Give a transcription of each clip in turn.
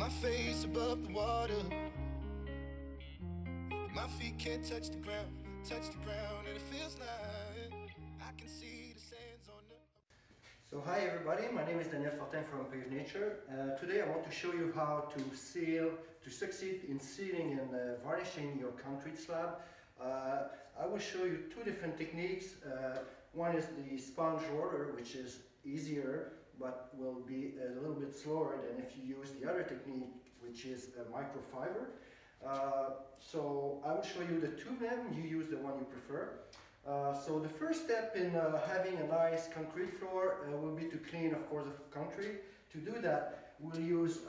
My face above the water. My feet can't touch the ground, and it feels like I can see the sands on the. So hi everybody, my name is Daniel Fortin from Pave Nature. Today I want to show you how to succeed in sealing and varnishing your concrete slab. I will show you two different techniques. One is the sponge roller, which is easier but will be a little bit slower than if you use the other technique, which is a microfiber. So I will show you the two of them. You use the one you prefer. So the first step in having a nice concrete floor will be to clean, of course, the concrete. To do that, we'll use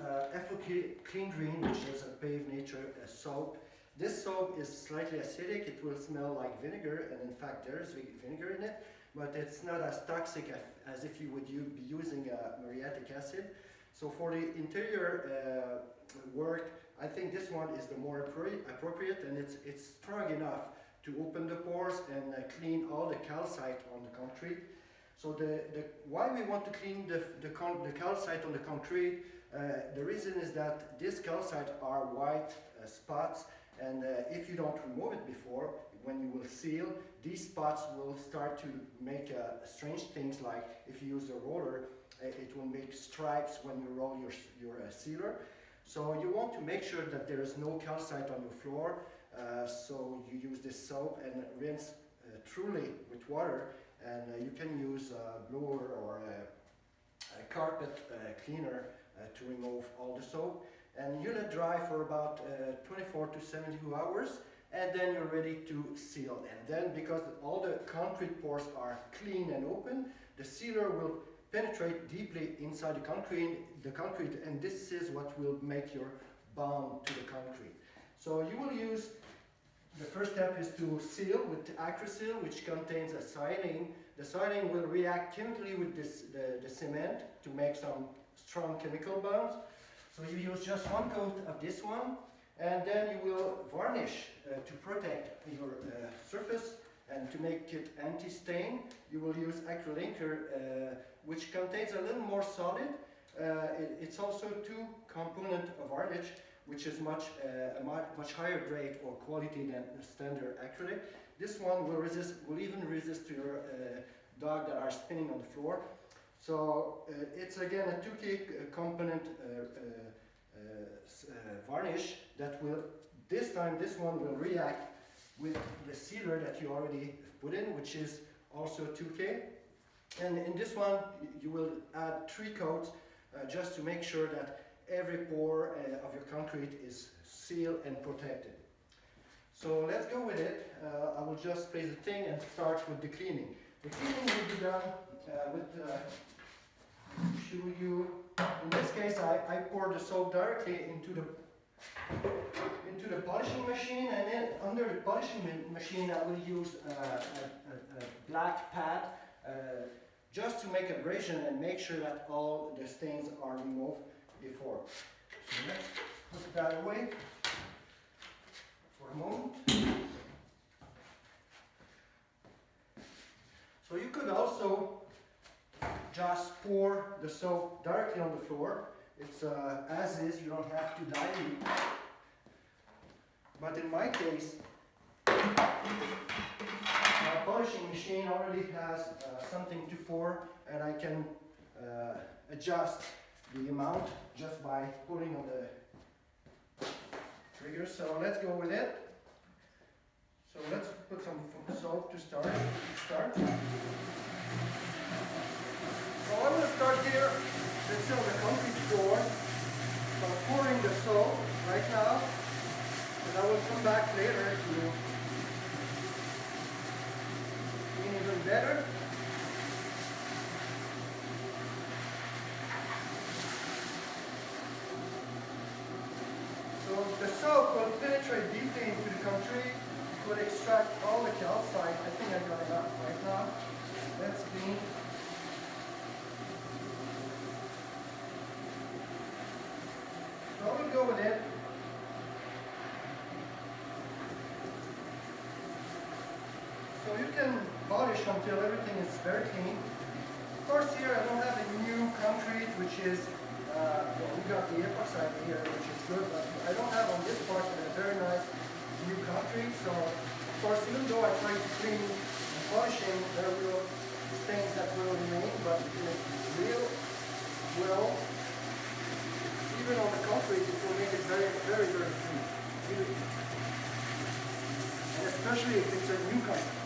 FO Clean Green, which is a Pave Nature soap. This soap is slightly acidic. It will smell like vinegar, and in fact there is vinegar in it, but it's not as toxic as if you would be using muriatic acid. So for the interior work, I think this one is the more appropriate, and it's strong enough to open the pores and clean all the calcite on the concrete. So why we want to clean the calcite on the concrete, the reason is that these calcite are white spots, and if you don't remove it before, when you will seal, these spots will start to make strange things, like if you use a roller, it will make stripes when you roll your sealer. So you want to make sure that there is no calcite on your floor. So you use this soap and rinse truly with water, and you can use a blower or a carpet cleaner to remove all the soap, and you let dry for about 24 to 72 hours, and then you're ready to seal. And then, because all the concrete pores are clean and open, the sealer will penetrate deeply inside the concrete, and this is what will make your bond to the concrete. So you will use, the first step is to seal with Acrysil, which contains a silane. The silane will react chemically with the cement to make some strong chemical bonds. So you use just one coat of this one, and then you will varnish to protect your surface and to make it anti-stain. You will use acrylinker, which contains a little more solid. It's also two-component varnish, which is much higher grade or quality than standard acrylic. This one will even resist to your dog that are spinning on the floor. So it's again a 2K component varnish that will, this one will react with the sealer that you already put in, which is also 2K. And in this one you will add 3 coats just to make sure that every pore of your concrete is sealed and protected. So let's go with it. I will just place the thing and start with the cleaning. The cleaning will be done show you. In this case, I pour the soap directly into the polishing machine, and then under the polishing machine I will use a black pad just to make abrasion and make sure that all the stains are removed before. So let's put that away for a moment. So you could also just pour the soap directly on the floor. It's as is, you don't have to dilute. But in my case, my polishing machine already has something to pour, and I can adjust the amount just by pulling on the trigger. So let's go with it. So let's put some soap to start. So I will start here until the concrete floor. So I'm pouring the soap right now, and I will come back later to clean even better. So the soap will penetrate deeply into the concrete. It will extract all the calcite. I think I got enough right now. That's clean. So I will go with it. So you can polish until everything is very clean. Of course, here I don't have a new concrete, which is Well, we got the epoxide here, which is good, but I don't have on this part a very nice new concrete. So, of course, even though I try to clean and polishing, there will be things that will remain, but it will, even on the concrete, it will make it very, very, very clean. And especially if it's a new concrete.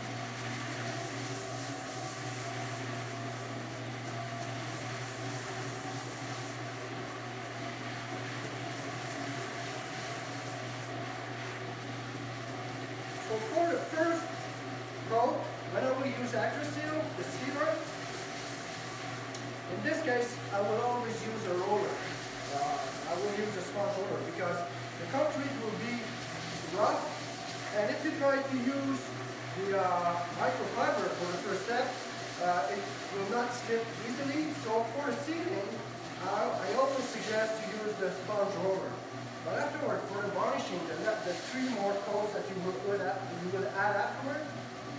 So for the first coat, when I will use Acrysil, the sealer, in this case, I will always use a roller. I will use a sponge roller because the concrete will be rough, and if you try to use the microfiber for the first step, it will not slip easily. So for the sealing, I always suggest to use the sponge roller. But afterward, for the varnishing, the 3 more coats that you will add afterward,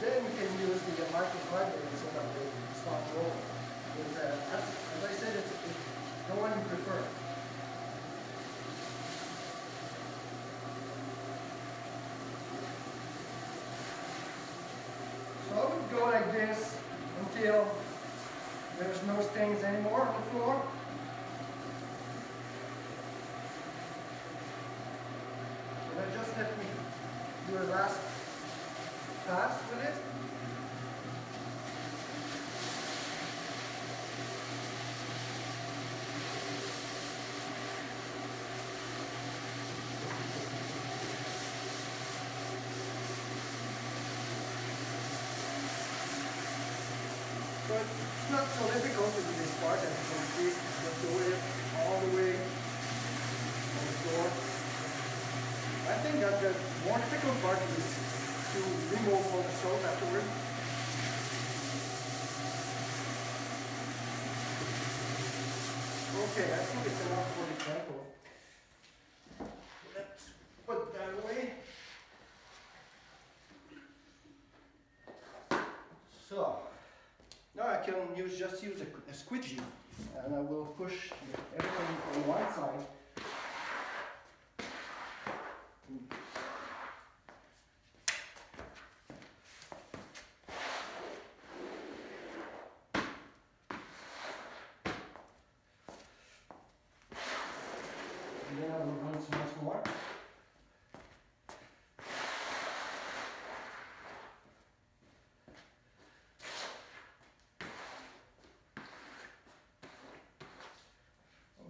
then you can use the microfiber instead of the sponge roller. Because, as I said, it's the one you prefer. So I would go like this until there's no stains anymore on the floor. Just let me do a last pass with it. So it's not so difficult to do this part, as you can see. Just do it all the way on the floor. I think that the more difficult part is to remove all the salt afterward. Okay, I think it's enough for the example. Let's put that away. So, now I can just use a squeegee, and I will push everything on one side. And then I will run some once more.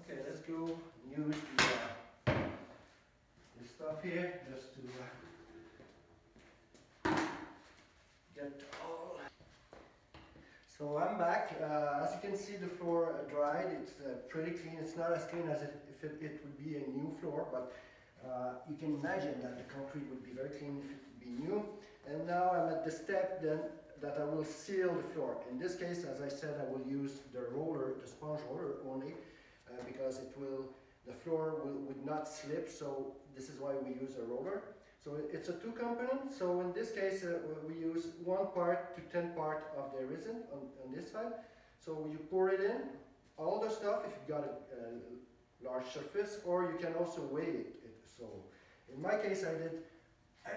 Okay, let's go use this stuff here just to get all. So I'm back. As you can see, the floor dried. It's pretty clean. It's not as clean as if it would be a new floor, but you can imagine that the concrete would be very clean if it would be new. And now I'm at the step then that I will seal the floor. In this case, as I said, I will use the roller, the sponge roller only, because the floor would not slip. So this is why we use a roller. So it's a 2 component. So in this case, we use 1 part to 10 part of the resin on this side. So you pour it in, all the stuff, if you've got a large surface, or you can also weigh it. So in my case, I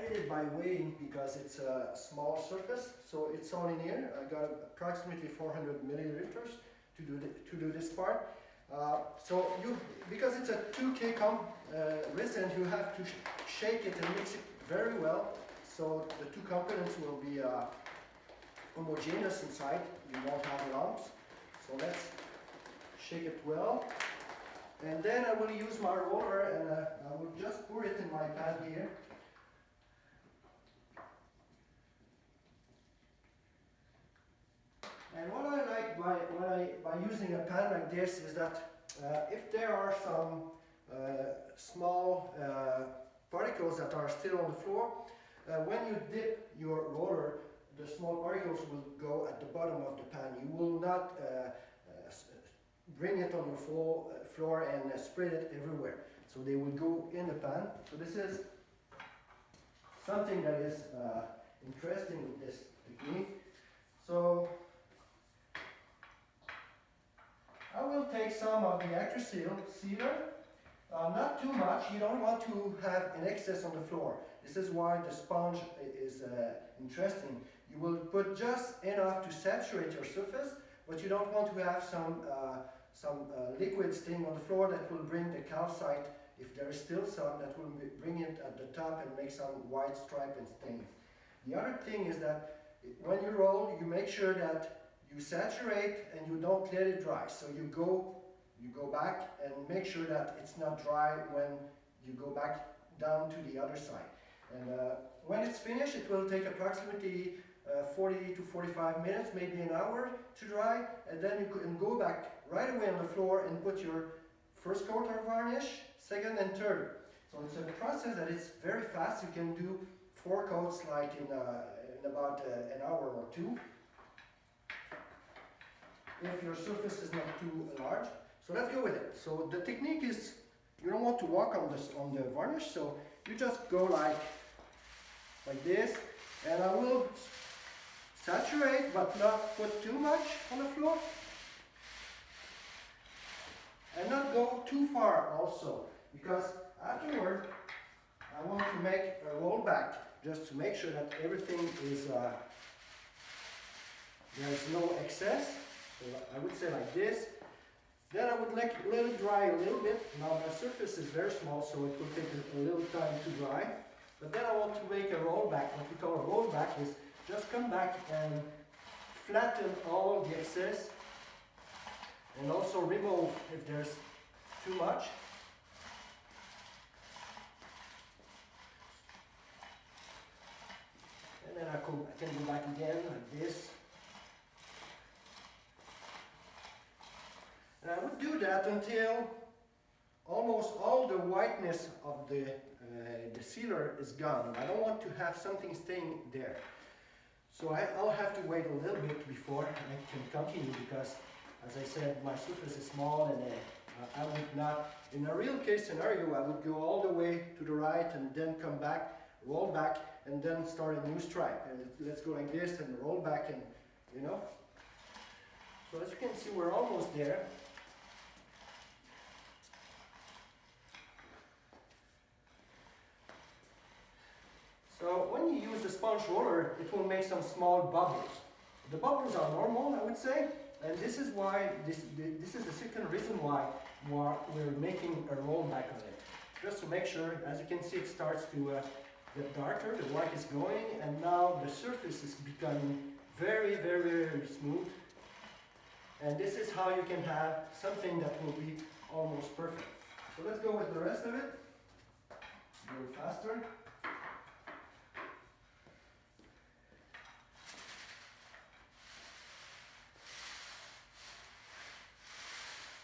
did it by weighing because it's a small surface. So it's all in here. I got approximately 400 milliliters to do this part. So because it's a 2K resin, you have to shake it and mix it very well. So the 2 components will be homogeneous inside. You won't have lumps. So let's shake it well. And then I will use my roller and I will just pour it in my pan here. And what I like by using a pan like this is that if there are some small particles that are still on the floor, when you dip your roller, the small particles will go at the bottom of the pan. You will not bring it on your floor and spread it everywhere. So they will go in the pan. So this is something that is interesting with this technique. So I will take some of the extra sealer, not too much. You don't want to have an excess on the floor. This is why the sponge is interesting. You will put just enough to saturate your surface, but you don't want to have some liquid stain on the floor that will bring the calcite, if there is still some, that will bring it at the top and make some white stripe and stain. The other thing is that when you roll, you make sure that you saturate and you don't let it dry. So you go back and make sure that it's not dry when you go back down to the other side. And when it's finished, it will take approximately 40 to 45 minutes, maybe an hour to dry, and then you can go back right away on the floor and put your first coat of varnish, second and third. So it's a process that is very fast. You can do 4 coats like in about an hour or 2, if your surface is not too large. So let's go with it. So the technique is, you don't want to walk on the varnish, so you just go like this, and I will saturate but not put too much on the floor, and not go too far also, because afterward I want to make a roll back just to make sure that everything is there's no excess. So I would say like this. Then I would let it dry a little bit. Now my surface is very small, so it will take a little time to dry. But then I want to make a rollback. What we call a rollback is just come back and flatten all the excess, and also remove if there's too much. And then I can go back again like this. And I would do that until almost all the whiteness of the sealer is gone. I don't want to have something staying there. So I'll have to wait a little bit before I can continue, because, as I said, my surface is small, and I would not, in a real case scenario, I would go all the way to the right and then come back, roll back, and then start a new stripe. And let's go like this and roll back, and you know. So as you can see, we're almost there. So when you use the sponge roller, it will make some small bubbles. The bubbles are normal, I would say, and this is why this is the second reason why we're making a rollback on it. Just to make sure, as you can see, it starts to get darker, the white is going, and now the surface is becoming very, very, very smooth. And this is how you can have something that will be almost perfect. So let's go with the rest of it. Go faster.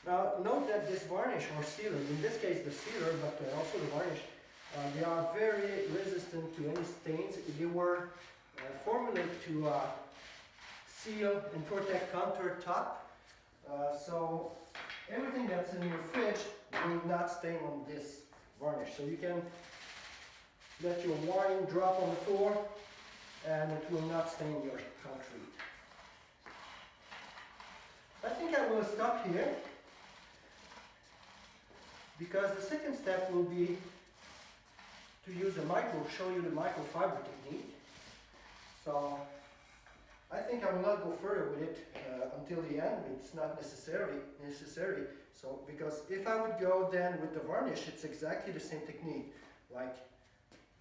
Now note that this varnish or sealer, in this case the sealer, but also the varnish, they are very resistant to any stains. They were formulated to seal and protect countertop. So everything that's in your fridge will not stain on this varnish. So you can let your wine drop on the floor and it will not stain your concrete. I think I will stop here, because the second step will be to use show you the microfiber technique. So I think I will not go further with it until the end. It's not necessary. So because if I would go then with the varnish, it's exactly the same technique. Like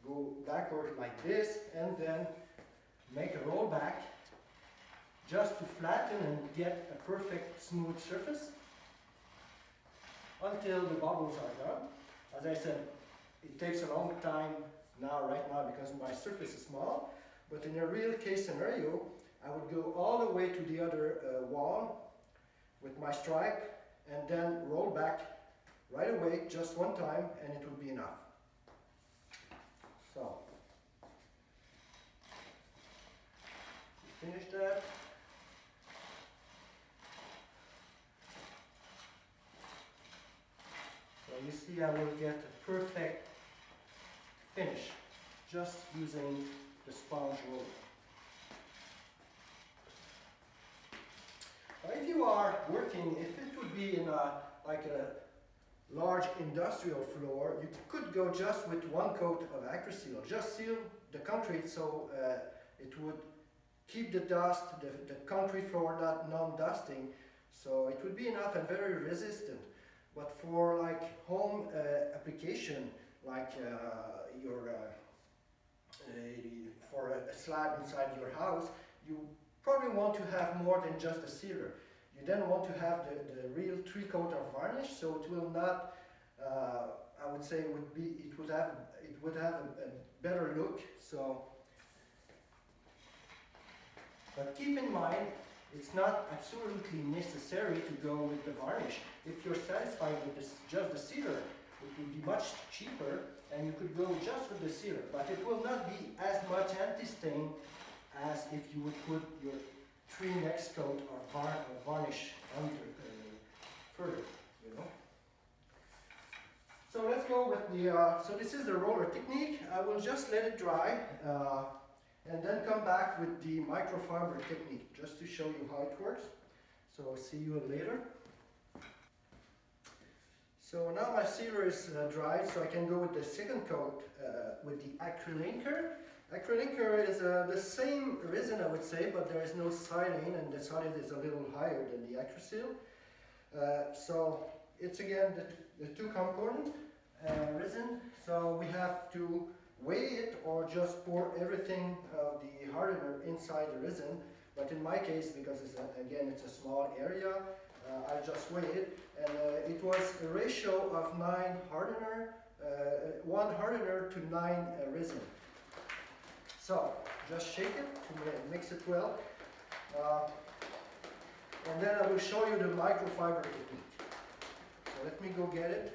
go backward like this, and then make a roll back just to flatten and get a perfect smooth surface until the bubbles are done. As I said, it takes a long time right now because my surface is small, but in a real case scenario, I would go all the way to the other wall with my stripe and then roll back right away just one time, and it will be enough. So, finish that. You see, I will get a perfect finish just using the sponge roller. If you are working, if it would be in like a large industrial floor, you could go just with one coat of Acryseal. Just seal the concrete so it would keep the dust, the concrete floor not non-dusting, so it would be enough and very resistant. But for like home application, like for a slab inside your house, you probably want to have more than just a sealer. You then want to have the real 3-coat of varnish, so it will not. I would say it would have a better look. So, but keep in mind, it's not absolutely necessary to go with the varnish. If you're satisfied with just the sealer, it will be much cheaper, and you could go just with the sealer. But it will not be as much anti-stain as if you would put your 3 next coat of varnish under further, you know. So let's go with the, so this is the roller technique. I will just let it dry and then come back with the microfiber technique just to show you how it works. So I'll see you later. So now my sealer is dried, so I can go with the second coat with the acrylinker. Acrylinker is the same resin, I would say, but there is no silane, and the silane is a little higher than the Acryseal. So it's again the 2-component resin. So we have to weigh it or just pour everything of the hardener inside the resin. But in my case, because it's a small area, I just weigh it, and it was a ratio of 9 hardener, 1 hardener to 9 resin. So, just shake it to mix it well. And then I will show you the microfiber technique. So let me go get it.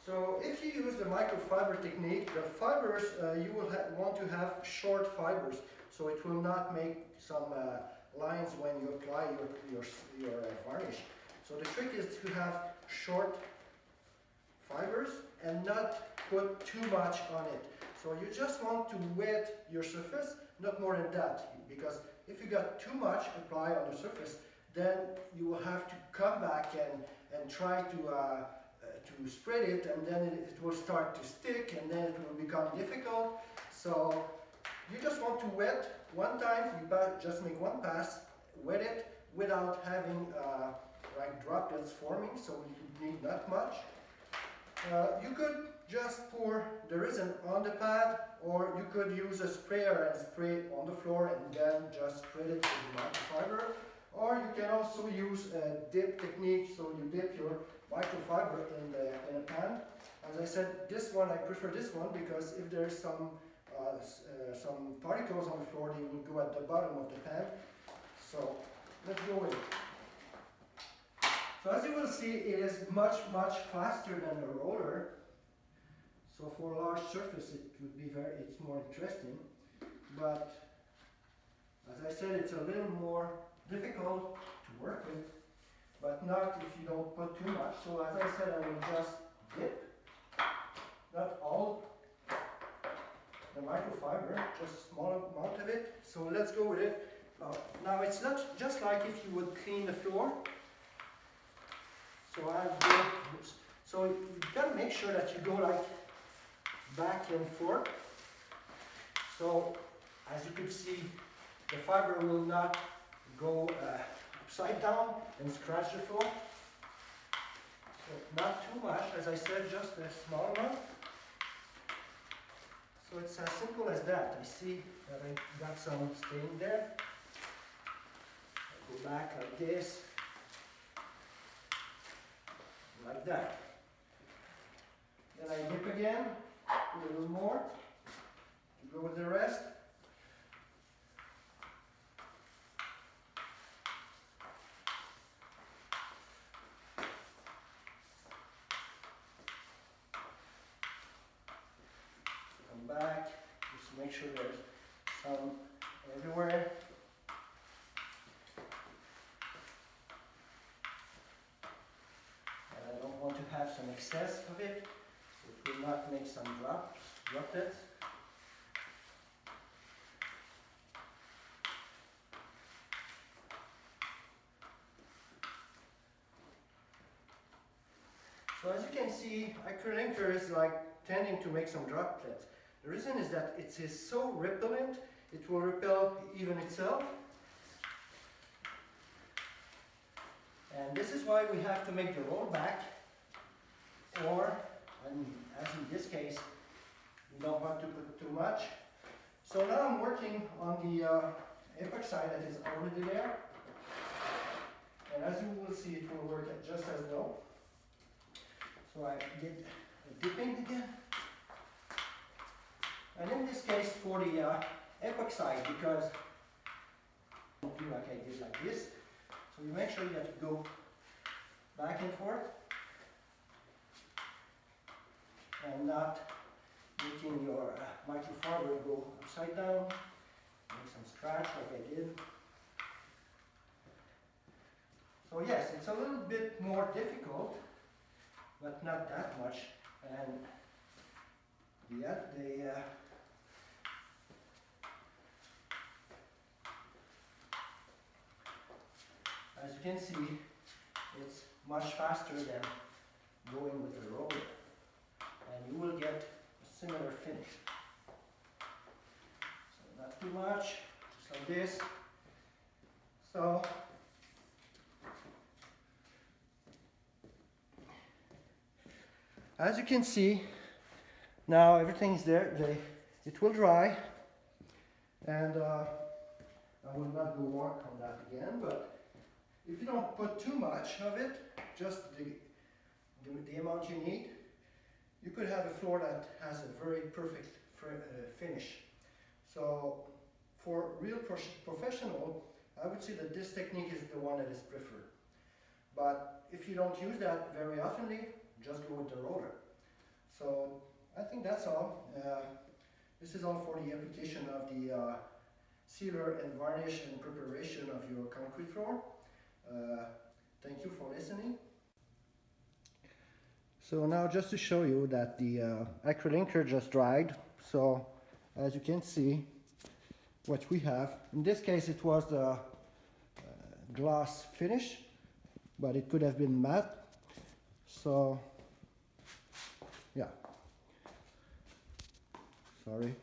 So if you use the microfiber technique, the fibers, you will want to have short fibers, so it will not make some lines when you apply your varnish. So the trick is to have short fibers and not put too much on it. So you just want to wet your surface, not more than that, because if you got too much applied on the surface, then you will have to come back and try to spread it, and then it will start to stick, and then it will become difficult. So you just want to wet one time, you just make one pass, wet it without having like droplets forming, so you need not much. You could just pour the resin on the pad, or you could use a sprayer and spray on the floor and then just spread it with the microfiber. Or you can also use a dip technique, so you dip your microfiber in a pan. As I said, this one, I prefer this one because if there's some particles on the floor, they will go at the bottom of the pan. So let's go with it. So as you will see, it is much faster than the roller. So for a large surface, it would be it's more interesting. But as I said, it's a little more difficult to work with, but not if you don't put too much. So as I said, I will just dip, not all the microfiber, just small amount of it. So let's go with it. Now it's not just like if you would clean the floor. So you gotta make sure that you go like back and forth. So as you can see, the fiber will not go upside down and scratch the floor. So not too much, as I said, just a small amount. So it's as simple as that. I see that I got some stain there. I go back like this. Like that. Then I dip again, a little more, to go with the rest. Come back, just make sure there's some everywhere. To have some excess of it, so it will not make some droplets. So as you can see, acrylic is like tending to make some droplets. The reason is that it is so repellent, it will repel even itself. And this is why we have to make the roll back, or, and as in this case, you don't want to put too much. So now I'm working on the epoxy that is already there. And as you will see, it will work just as well. So I did a dipping again. And in this case, for the epoxy, because I do like I did like this, so you make sure that you go back and forth and not making your microfiber go upside down, make some scratch like I did. So yes, it's a little bit more difficult, but not that much. And as you can see, it's much faster than going with the roller, and you will get a similar finish. So not too much, just like this. So as you can see, now everything is there. It will dry, and I will not go work on that again, but if you don't put too much of it, just the amount you need, you could have a floor that has a very perfect finish. So for real professional, I would say that this technique is the one that is preferred. But if you don't use that very oftenly, just go with the roller. So I think that's all. This is all for the application of the sealer and varnish and preparation of your concrete floor. Thank you for listening. So now just to show you that the acrylic just dried. So as you can see, what we have, in this case it was the glass finish, but it could have been matte. So yeah, sorry.